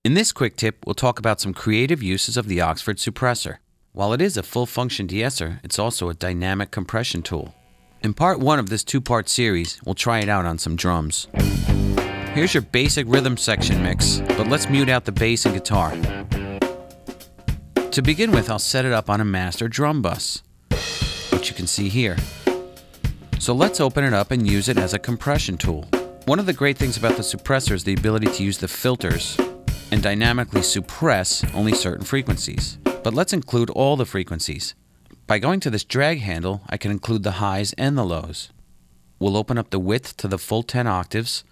In this quick tip, we'll talk about some creative uses of the Oxford SuprEsser. While it is a full-function de-esser, it's also a dynamic compression tool. In part 1 of this 2-part series, we'll try it out on some drums. Here's your basic rhythm section mix, but let's mute out the bass and guitar. To begin with, I'll set it up on a master drum bus, which you can see here. So let's open it up and use it as a compression tool. One of the great things about the SuprEsser is the ability to use the filters and dynamically suppress only certain frequencies. But let's include all the frequencies. By going to this drag handle, I can include the highs and the lows. We'll open up the width to the full 10 octaves,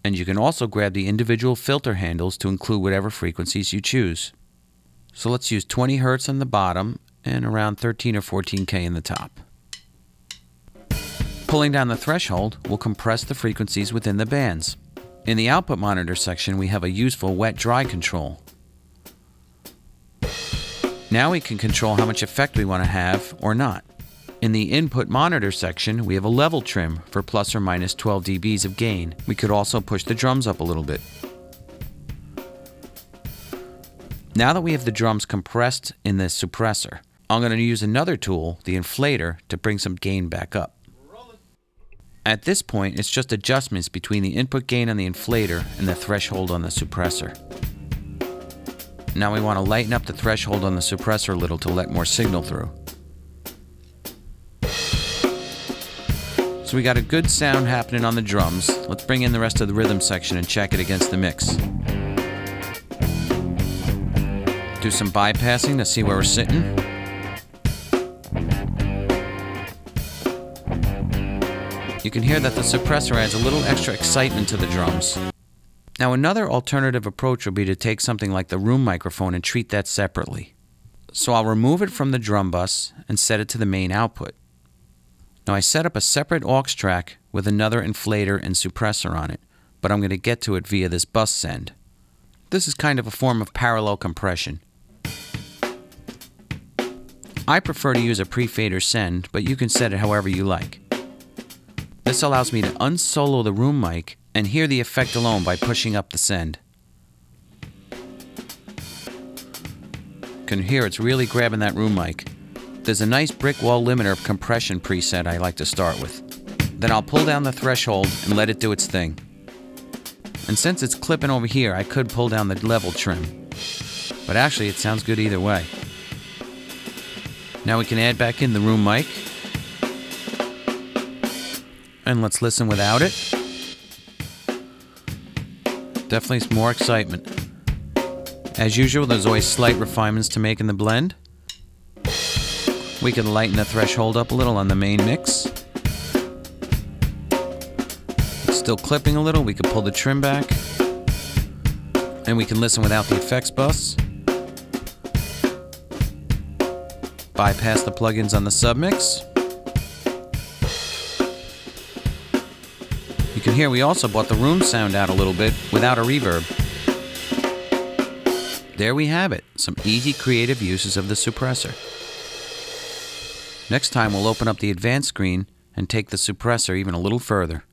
and you can also grab the individual filter handles to include whatever frequencies you choose. So let's use 20 Hz on the bottom and around 13 or 14K in the top. Pulling down the threshold will compress the frequencies within the bands. In the output monitor section, we have a useful wet-dry control. Now we can control how much effect we want to have or not. In the input monitor section, we have a level trim for plus or minus 12 dBs of gain. We could also push the drums up a little bit. Now that we have the drums compressed in this SuprEsser, I'm going to use another tool, the inflator, to bring some gain back up. At this point, it's just adjustments between the input gain on the inflator and the threshold on the SuprEsser. Now we want to lighten up the threshold on the SuprEsser a little to let more signal through. So we got a good sound happening on the drums. Let's bring in the rest of the rhythm section and check it against the mix. Do some bypassing to see where we're sitting. You can hear that the SuprEsser adds a little extra excitement to the drums. Now another alternative approach would be to take something like the room microphone and treat that separately. So I'll remove it from the drum bus and set it to the main output. Now I set up a separate aux track with another inflator and SuprEsser on it, but I'm going to get to it via this bus send. This is kind of a form of parallel compression. I prefer to use a pre-fader send, but you can set it however you like. This allows me to unsolo the room mic and hear the effect alone by pushing up the send. You can hear it's really grabbing that room mic. There's a nice brick wall limiter compression preset I like to start with. Then I'll pull down the threshold and let it do its thing. And since it's clipping over here, I could pull down the level trim. But actually it sounds good either way. Now we can add back in the room mic. And let's listen without it. Definitely some more excitement. As usual, there's always slight refinements to make in the blend. We can lighten the threshold up a little on the main mix. It's still clipping a little, we could pull the trim back. And we can listen without the effects bus. Bypass the plugins on the submix. You can hear we also brought the room sound out a little bit without a reverb. There we have it, some easy creative uses of the SuprEsser. Next time we'll open up the advanced screen and take the SuprEsser even a little further.